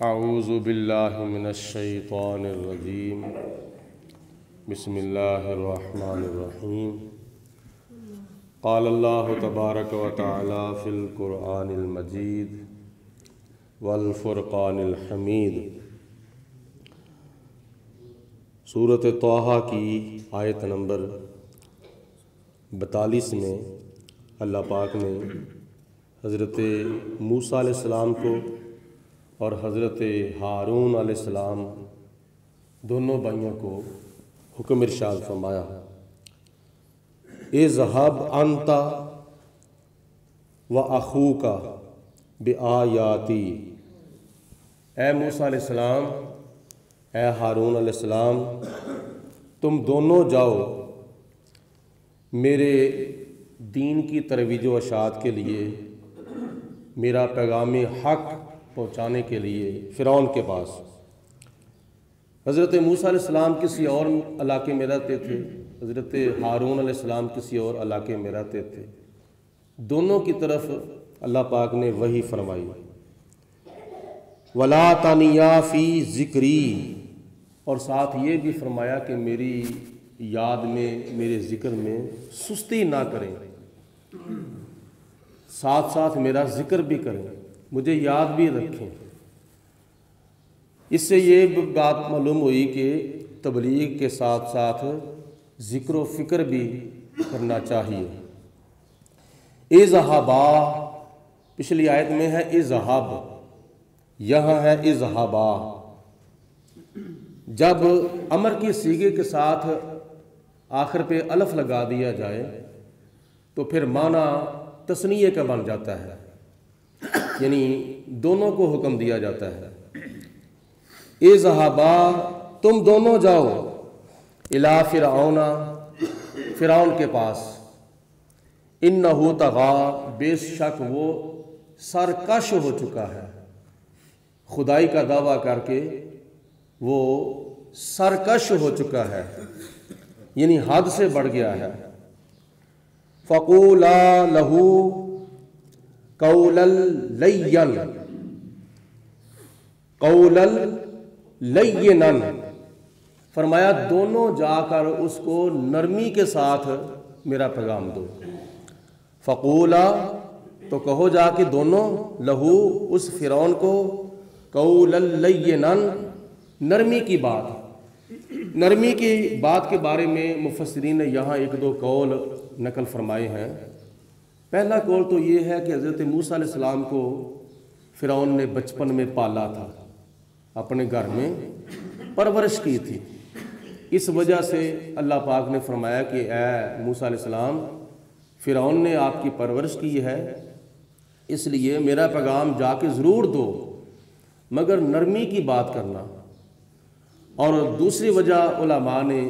اعوذ باللہ من الشیطان الرجیم بسم اللہ الرحمن الرحیم قال اللہ تبارک و تعالی فی القرآن المجید والفرقان الحمید۔ سورۃ طٰہٰ کی آیت نمبر 42 میں اللہ پاک نے حضرت موسیٰ علیہ السلام کو اور حضرت ہارون علیہ السلام دونوں بھائیوں کو حکم ارشاد فرمایا، اذهب انت واخوک بآیاتی، اے موسیٰ علیہ السلام، اے ہارون علیہ السلام، تم دونوں جاؤ میرے دین کی ترویج و اشاعت کے لیے، میرا پیغام حق پہنچانے کے لیے فرعون کے پاس۔ حضرت موسیٰ علیہ السلام کسی اور علاقے میں رہتے تھے، حضرت ہارون علیہ السلام کسی اور علاقے میں رہتے تھے، دونوں کی طرف اللہ پاک نے وحی فرمائی، وَلَا تَنِيَا فِي ذِكْرِي، اور ساتھ یہ بھی فرمایا کہ میری یاد میں، میرے ذکر میں سستی نہ کریں، ساتھ ساتھ میرا ذکر بھی کریں، مجھے یاد بھی رکھیں۔ اس سے یہ بات معلوم ہوئی کہ تبلیغ کے ساتھ ساتھ ذکر و فکر بھی کرنا چاہیے۔ اذهبا، پچھلی آیت میں ہے اذهب، یہاں ہے اذهبا۔ جب امر کی صیغے کے ساتھ آخر پہ الف لگا دیا جائے تو پھر معنی تثنیہ کا بن جاتا ہے، یعنی دونوں کو حکم دیا جاتا ہے۔ اذهبا، تم دونوں جاؤ، الی فرعون، فرعون کے پاس، انہ طغی، بے شک وہ سرکش ہو چکا ہے، خدائی کا دعویٰ کر کے وہ سرکش ہو چکا ہے، یعنی حد سے بڑھ گیا ہے۔ فقولا لہ قولا لینا، قولا لینا، فرمایا دونوں جا کر اس کو نرمی کے ساتھ میرا پیغام دو۔ فقولا، تو کہو جا کے دونوں، لہو، اس فرعون کو، قولا لینا، نرمی کی بات۔ نرمی کی بات کے بارے میں مفسرین نے یہاں ایک دو قول نقل فرمائے ہیں۔ پہلا قول تو یہ ہے کہ حضرت موسیٰ علیہ السلام کو فرعون نے بچپن میں پالا تھا، اپنے گھر میں پرورش کی تھی، اس وجہ سے اللہ پاک نے فرمایا کہ اے موسیٰ علیہ السلام، فرعون نے آپ کی پرورش کی ہے، اس لیے میرا پیغام جا کے ضرور دو، مگر نرمی کی بات کرنا۔ اور دوسری وجہ علماء نے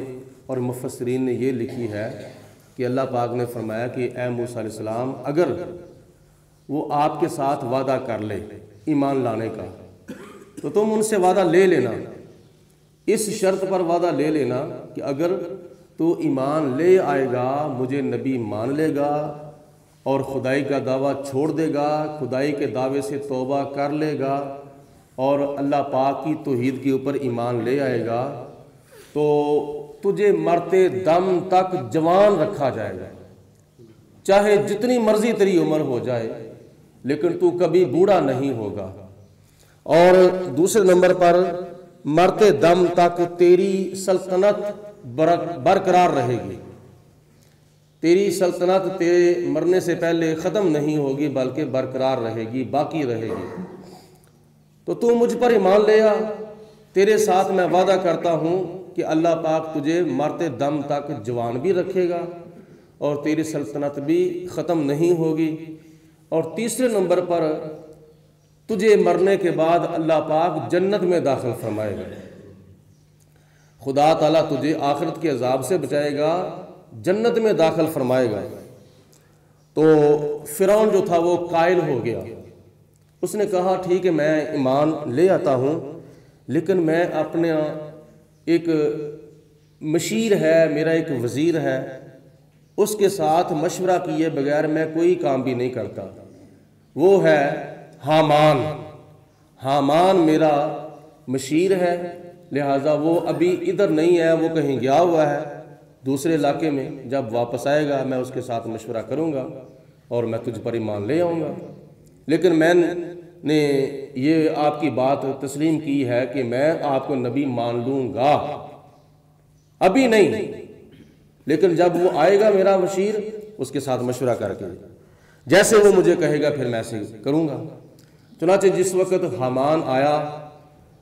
اور مفسرین نے یہ لکھی ہے کہ اللہ پاک نے فرمایا کہ اے موسیٰ علیہ السلام، اگر وہ آپ کے ساتھ وعدہ کر لے ایمان لانے کا تو تم ان سے وعدہ لے لینا، اس شرط پر وعدہ لے لینا کہ اگر تو ایمان لے آئے گا، مجھے نبی مان لے گا اور خدائی کا دعویٰ چھوڑ دے گا، خدائی کے دعوے سے توبہ کر لے گا اور اللہ پاک کی توحید کے اوپر ایمان لے آئے گا، تو تجھے مرتے دم تک جوان رکھا جائے گا، چاہے جتنی مرضی تیری عمر ہو جائے، لیکن تو کبھی بوڑھا نہیں ہوگا۔ اور دوسرے نمبر پر مرتے دم تک تیری سلطنت برقرار رہے گی، تیری سلطنت تیرے مرنے سے پہلے ختم نہیں ہوگی بلکہ برقرار رہے گی، باقی رہے گی۔ تو مجھ پر ایمان لے آ، تیرے ساتھ میں وعدہ کرتا ہوں کہ اللہ پاک تجھے مرتے دم تک جوان بھی رکھے گا اور تیری سلطنت بھی ختم نہیں ہوگی۔ اور تیسرے نمبر پر تجھے مرنے کے بعد اللہ پاک جنت میں داخل فرمائے گا، خدا تعالیٰ تجھے آخرت کے عذاب سے بچائے گا، جنت میں داخل فرمائے گا۔ تو فرعون جو تھا وہ قائل ہو گیا، اس نے کہا ٹھیک ہے میں ایمان لے آتا ہوں، لیکن میں اپنے ایک مشیر ہے، میرا ایک وزیر ہے، اس کے ساتھ مشورہ کیے بغیر میں کوئی کام بھی نہیں کرتا، وہ ہے حامان۔ حامان میرا مشیر ہے، لہٰذا وہ ابھی ادھر نہیں ہے، وہ کہیں گیا ہوا ہے دوسرے علاقے میں، جب واپس آئے گا میں اس کے ساتھ مشورہ کروں گا اور میں تجھ پر ایمان لے آؤں گا۔ لیکن میں نے یہ آپ کی بات تسلیم کی ہے کہ میں آپ کو نبی مان لوں گا، ابھی نہیں، لیکن جب وہ آئے گا میرا مشیر، اس کے ساتھ مشورہ کر کے جیسے وہ مجھے کہے گا پھر میں ایسے کروں گا۔ چنانچہ جس وقت حامان آیا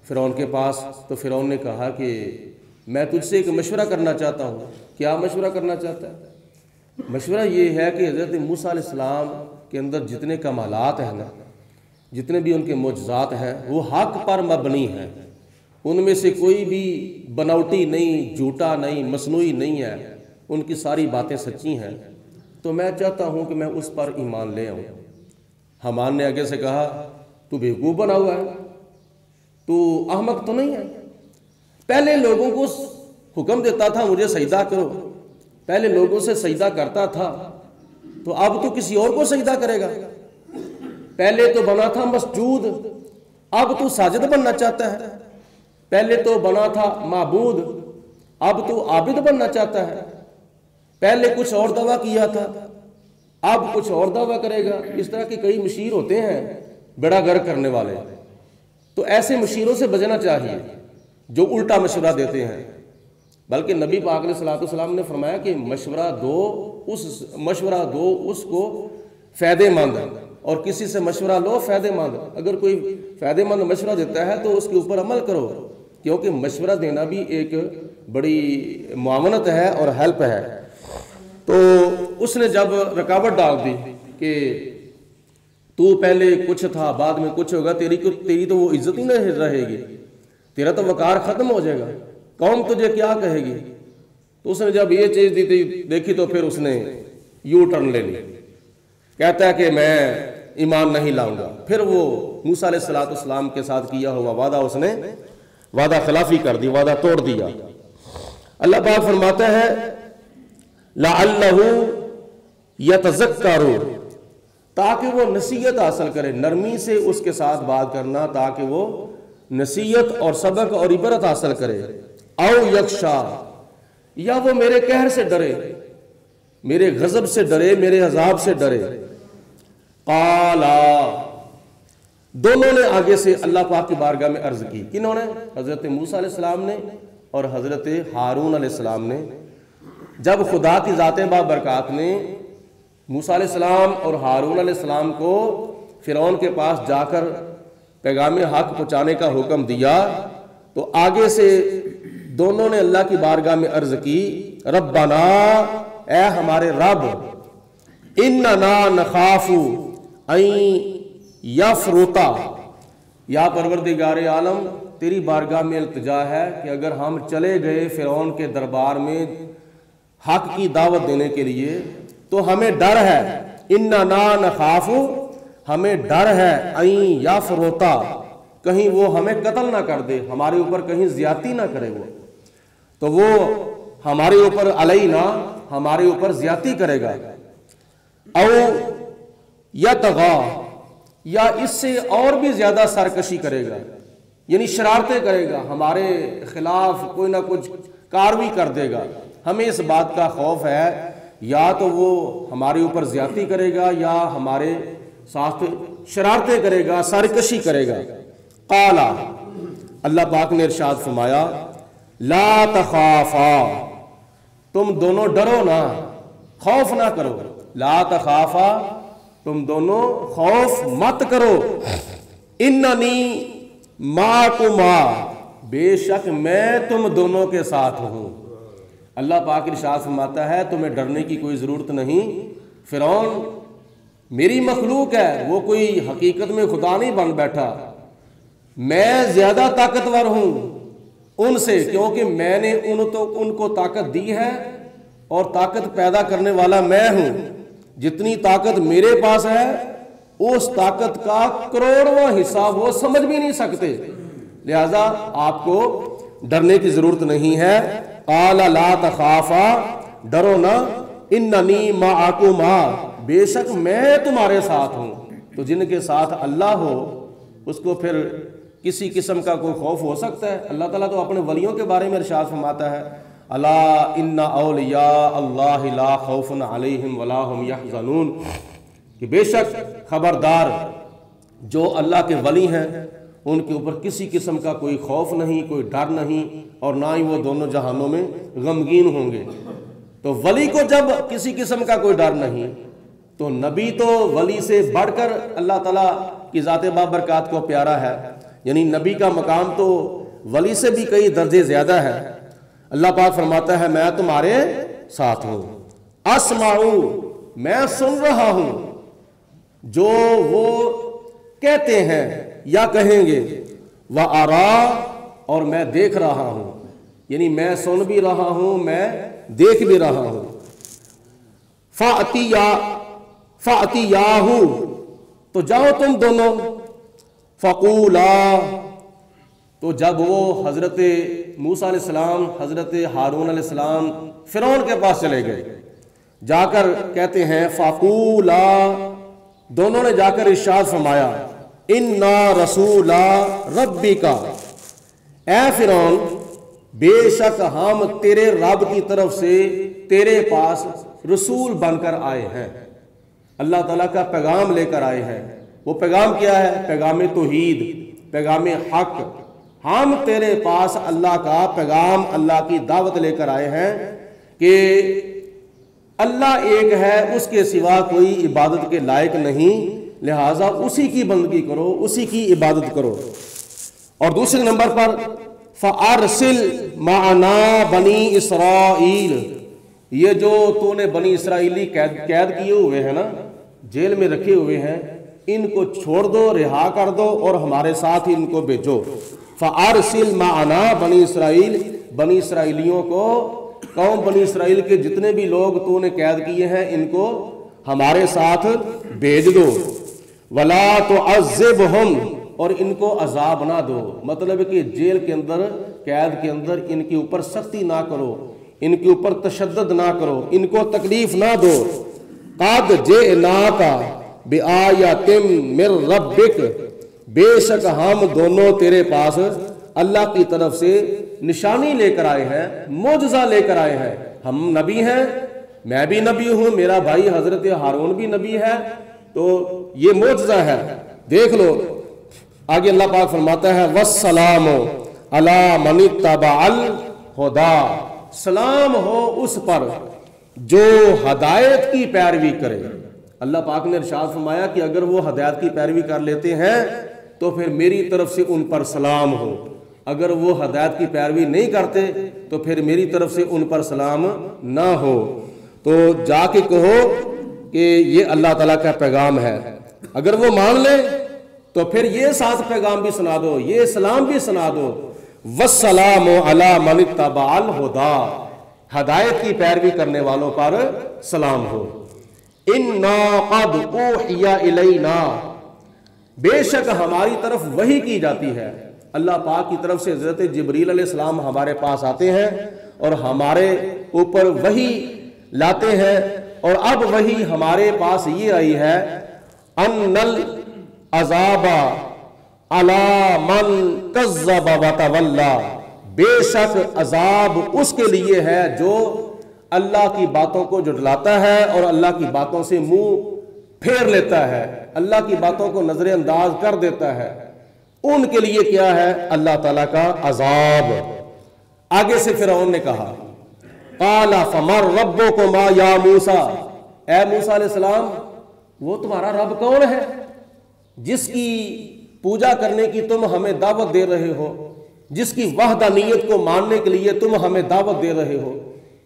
فرعون کے پاس تو فرعون نے کہا کہ میں تجھ سے ایک مشورہ کرنا چاہتا ہوں۔ کیا مشورہ کرنا چاہتا ہے؟ مشورہ یہ ہے کہ حضرت موسیٰ علیہ السلام کے اندر جتنے کمالات ہیں نا، جتنے بھی ان کے معجزات ہیں، وہ حق پر مبنی ہیں، ان میں سے کوئی بھی بناوٹی نہیں، جھوٹا نہیں، مصنوعی نہیں ہے، ان کی ساری باتیں سچی ہیں، تو میں چاہتا ہوں کہ میں اس پر ایمان لے آؤں۔ حامان نے آگے سے کہا تو بیوقوف بنا ہوا ہے، تو احمق تو نہیں ہے، پہلے لوگوں کو حکم دیتا تھا مجھے سجدہ کرو، پہلے لوگوں سے سجدہ کرتا تھا، تو اب تو کسی اور کو سجدہ کرے گا؟ پہلے تو بنا تھا مسجود، اب تو ساجد بننا چاہتا ہے، پہلے تو بنا تھا معبود، اب تو عابد بننا چاہتا ہے، پہلے کچھ اور دعویٰ کیا تھا، اب کچھ اور دعویٰ کرے گا۔ اس طرح کے کئی مشیر ہوتے ہیں بڑا گر کرنے والے، تو ایسے مشیروں سے بچنا چاہیے جو الٹا مشورہ دیتے ہیں۔ بلکہ نبی پاک علیہ السلام نے فرمایا کہ مشورہ دو اس کو فائدے مند، اور کسی سے مشورہ لو فائدے مند۔ اگر کوئی فائدے مند مشورہ دیتا ہے تو اس کے اوپر عمل کرو، کیونکہ مشورہ دینا بھی ایک بڑی معاونت ہے اور ہیلپ ہے۔ تو اس نے جب رکاوٹ ڈال دی کہ تو پہلے کچھ تھا بعد میں کچھ ہوگا، تیری تو وہ عزت ہی نہیں رہے گی، تیرا تو وقار ختم ہو جائے گا، قوم تجھے کیا کہے گی؟ تو اس نے جب یہ چیز دیکھی تو پھر اس نے یو ٹرن لے لی، کہتا ہے کہ میں ایمان نہیں لاؤں گا۔ پھر وہ موسیٰ علیہ السلام کے ساتھ کیا ہوا وعدہ اس نے وعدہ خلافی کر دی، وعدہ توڑ دیا۔ اللہ پاک فرماتا ہے لعلہ یتذکر، تاکہ وہ نصیحت حاصل کرے، نرمی سے اس کے ساتھ بات کرنا تاکہ وہ نصیحت اور سبق اور عبرت حاصل کرے، او یخشا، یا وہ میرے قہر سے ڈرے، میرے غضب سے ڈرے، میرے عذاب سے ڈرے۔ قالا، دونوں نے آگے سے اللہ پاک کی بارگاہ میں عرض کی، کنہوں نے؟ حضرت موسیٰ علیہ السلام نے اور حضرت ہارون علیہ السلام نے۔ جب خدا کی ذات بابرکات نے موسیٰ علیہ السلام اور ہارون علیہ السلام کو فرعون کے پاس جا کر پیغام حق پہنچانے کا حکم دیا، تو آگے سے دونوں نے اللہ کی بارگاہ میں عرض کی، ربنا، اے ہمارے رب، اننا نخاف ان یفرطا، یا پروردگار عالم تیری بارگاہ میں التجا ہے کہ اگر ہم چلے گئے فرعون کے دربار میں حق کی دعوت دینے کے لیے تو ہمیں ڈر ہے، اننا نخاف، ہمیں ڈر ہے، ان یفرطا، کہیں وہ ہمیں قتل نہ کر دے، ہمارے اوپر کہیں زیادتی نہ کرے، وہ تو وہ ہمارے اوپر علینا، ہمارے اوپر زیادتی کرے گا، او یطغا، یا اس سے اور بھی زیادہ سرکشی کرے گا، یعنی شرارتیں کرے گا، ہمارے خلاف کوئی نہ کچھ کارروائی کر دے گا۔ ہمیں اس بات کا خوف ہے یا تو وہ ہمارے اوپر زیادتی کرے گا یا ہمارے ساتھ شرارتیں کرے گا، سرکشی کرے گا۔ قالا، اللہ پاک نے ارشاد فرمایا، لا تخافا، تم دونوں ڈرو نہ، خوف نہ کرو، لا تخافا، تم دونوں خوف مت کرو، اننی معکما، بے شک میں تم دونوں کے ساتھ ہوں۔ اللہ پاک ارشاد فرماتا ہے تمہیں ڈرنے کی کوئی ضرورت نہیں، فرعون میری مخلوق ہے، وہ کوئی حقیقت میں خدا نہیں بن بیٹھا، میں زیادہ طاقتور ہوں ان سے، کیونکہ میں نے ان کو طاقت دی ہے اور طاقت پیدا کرنے والا میں ہوں۔ جتنی طاقت میرے پاس ہے اس طاقت کا کروڑواں حصہ وہ سمجھ بھی نہیں سکتے، لہذا آپ کو ڈرنے کی ضرورت نہیں ہے۔ قال لا تخافا، ڈرو نہ، اننی معکما، بے شک میں تمہارے ساتھ ہوں۔ تو جن کے ساتھ اللہ ہو اس کو پھر کسی قسم کا کوئی خوف ہو سکتا ہے؟ اللہ تعالیٰ تو اپنے ولیوں کے بارے میں ارشاد فرماتا ہے الا ان اولیاء اللہ لا خوف علیہم ولا هم یحزنون، کہ بے شک خبردار جو اللہ کے ولی ہیں ان کے اوپر کسی قسم کا کوئی خوف نہیں، کوئی ڈر نہیں، اور نہ ہی وہ دونوں جہانوں میں غمگین ہوں گے۔ تو ولی کو جب کسی قسم کا کوئی ڈر نہیں، تو نبی تو ولی سے بڑھ کر اللہ تعالیٰ کی ذات بابرکات کو پیارا ہے، یعنی نبی کا مقام تو ولی سے بھی کئی درجے زیادہ ہے۔ اللہ پاک فرماتا ہے میں تمہارے ساتھ ہوں، اسمعو، میں سن رہا ہوں جو وہ کہتے ہیں یا کہیں گے، وَأَرَا، اور میں دیکھ رہا ہوں، یعنی میں سن بھی رہا ہوں، میں دیکھ بھی رہا ہوں۔ فَأْتِيَاهُ، تو جاؤ تم دونوں، فَقُولَا، تو جب وہ حضرت موسیٰ علیہ السلام، حضرت ہارون علیہ السلام فرعون کے پاس چلے گئے، جا کر کہتے ہیں فَقُولَا، دونوں نے جا کر ارشاد فرمایا اِنَّا رَسُولَ رَبِّكَ، اے فرعون بے شک ہم تیرے رب کی طرف سے تیرے پاس رسول بن کر آئے ہیں، اللہ تعالیٰ کا پیغام لے کر آئے ہیں۔ وہ پیغام کیا ہے؟ پیغام توحید، پیغام حق۔ ہم تیرے پاس اللہ کا پیغام، اللہ کی دعوت لے کر آئے ہیں کہ اللہ ایک ہے، اس کے سوا کوئی عبادت کے لائق نہیں، لہٰذا اسی کی بندگی کرو، اسی کی عبادت کرو۔ اور دوسرے نمبر پر فَأَرْسِلْ مَعَنَا بَنِي إِسْرَائِيل، یہ جو تو نے بنی اسرائیلی قید کیے ہوئے ہیں نا، جیل میں رکھے ہوئے ہیں، ان کو چھوڑ دو، رہا کر دو، اور ہمارے ساتھ ہی ان کو بھیجو۔ فَأَرْسِلْ مَعَنَا بَنِي إِسْرَائِيل، بنی اسرائیلیوں کو، قوم بنی اسرائیل کے جتنے بھی لوگ تو نے قید کیے ہیں ان کو ہمارے ساتھ بھیج دو۔ وَلَا تُعَذِّبْهُمْ، اور ان کو عذاب نہ دو، مطلب کہ جیل کے اندر، قید کے اندر ان کے اوپر سختی نہ کرو، ان کے اوپر تشدد نہ کرو، ان کو تکلیف نہ دو۔ قَدْ جِئْنَاكَ بِآیَةٍ مِّن رَبِّكَ، بے شک ہم دونوں تیرے پاس اللہ کی طرف سے نشانی لے کر آئے ہیں، معجزہ لے کر آئے ہیں۔ ہم نبی ہیں، میں بھی نبی ہوں، میرا بھائی حضرت ہارون بھی نبی ہے، تو یہ معجزہ ہے، دیکھ لو۔ آگے اللہ پاک فرماتا ہے وَالسَّلَامُ عَلَى مَنِ اتَّبَعَ الْهُدَىٰ، سلام ہو اس پر جو ہدایت کی پیروی کرے۔ اللہ پاک نے ارشاد فرمایا کہ اگر وہ ہدایت کی پیروی کر لیتے ہیں تو پھر میری طرف سے ان پر سلام ہو، اگر وہ ہدایت کی پیروی نہیں کرتے تو پھر میری طرف سے ان پر سلام نہ ہو۔ تو جا کے کہو کہ یہ اللہ تعالیٰ کا پیغام ہے، اگر وہ مان لے تو پھر یہ ساتھ پیغام بھی سنا دو، یہ سلام بھی سنا دو۔ وَالسَّلَامُ عَلَى مَنِ اتَّبَعَ الْهُدَىٰ، ہدایت کی پیروی کرنے والوں پر سلام ہو۔ اِنَّا قَدْ أُوحِيَ إِلَيْنَا، بے شک ہماری طرف وحی کی جاتی ہے، اللہ پاک کی طرف سے حضرت جبریل علیہ السلام ہمارے پاس آتے ہیں اور ہمارے اوپر وحی لاتے ہیں، اور اب وحی ہمارے پاس یہ آئی ہے أَنَّ الْعَذَابَ عَلَى مَنْ كَذَّبَ وَتَوَلَّى، بے شک عذاب اس کے لیے ہے جو اللہ کی باتوں کو جھٹلاتا ہے اور اللہ کی باتوں سے منہ پھیر لیتا ہے، اللہ کی باتوں کو نظر انداز کر دیتا ہے، ان کے لیے کیا ہے؟ اللہ تعالیٰ کا عذاب۔ آگے سے فرعون نے کہا قَالَ فَمَن رَبُّكُمَا يَا موسیٰ، اے موسیٰ علیہ السلام وہ تمہارا رب کون ہے جس کی پوجا کرنے کی تم ہمیں دعوت دے رہے ہو، جس کی وحدانیت کو ماننے کے لیے تم ہمیں دعوت دے رہے ہو،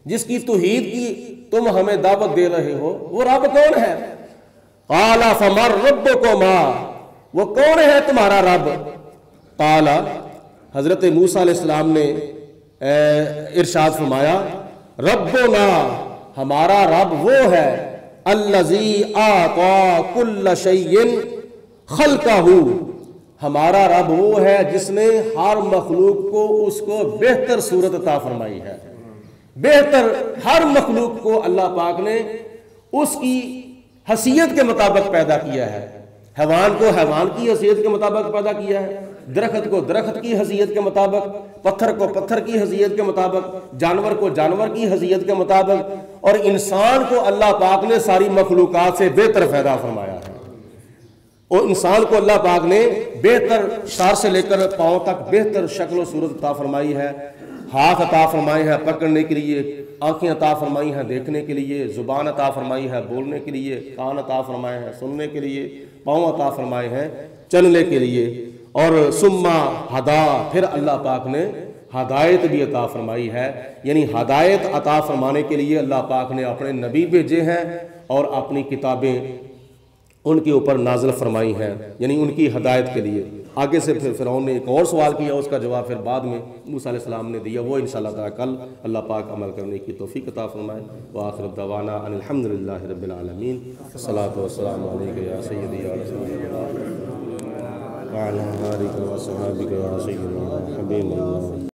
جس کی توحید کی تم ہمیں دعوت دے رہے ہو، وہ رب کون ہے؟ قَالَ فَمَن رَبُّكُمَا، وہ کون ہے تمہارا رب؟ قَالَ، حضرت موسیٰ علیہ السلام نے ارشاد فرمایا ربنا، ہمارا رب وہ ہے الذی اعطی کل شیء خلقہ، ہمارا رب وہ ہے جس نے ہر مخلوق کو اس کو بہتر صورت عطا فرمائی ہے، بہتر ہر مخلوق کو اللہ پاک نے اس کی حیثیت کے مطابق پیدا کیا ہے۔ حیوان کو حیوان کی حیثیت کے مطابق پیدا کیا ہے، درخت کو درخت کی حیثیت کے مطابق، پتھر کو پتھر کی حیثیت کے مطابق، جانور کو جانور کی حیثیت کے مطابق، اور انسان کو اللہ پاک نے ساری مخلوقات سے بہتر پیدا فرمایا ہے۔ اور انسان کو اللہ پاک نے بہتر سر سے لے کر پاؤں تک بہتر شکل و صورت عطا فرمائی ہے، ہاتھ عطا فرمائے ہیں پکڑنے کے لیے، آنکھیں عطا فرمائی ہیں دیکھنے کے لیے، زبان عطا فرمائی ہے بولنے کے لیے، کان عطا فرمائے ہیں سننے کے لیے، پاؤں عطا فرمائے ہیں چلنے کے لیے، اور ثم ہدا، پھر اللہ پاک نے ہدایت بھی عطا فرمائی ہے، یعنی ہدایت عطا فرمانے کے لیے اللہ پاک نے اپنے نبی بھیجے ہیں اور اپنی کتابیں ان کے اوپر نازل فرمائی ہیں، یعنی ان کی ہدایت کے لیے۔ آگے سے پھر فرعون نے ایک اور سوال کیا، اس کا جواب پھر بعد میں موسیٰ علیہ السلام نے دیا، وہ انشاءاللہ تعالی کل اللہ پاک عمل کرنے کی توفیق عطا فرمائے۔ وآخر دعوانا ان الحمدللہ رب العالمین، الصلاۃ والسلام علیک یا سیدی یا رسول اللہ وعلی آلک و صحابک یا سیدنا حبیب اللہ۔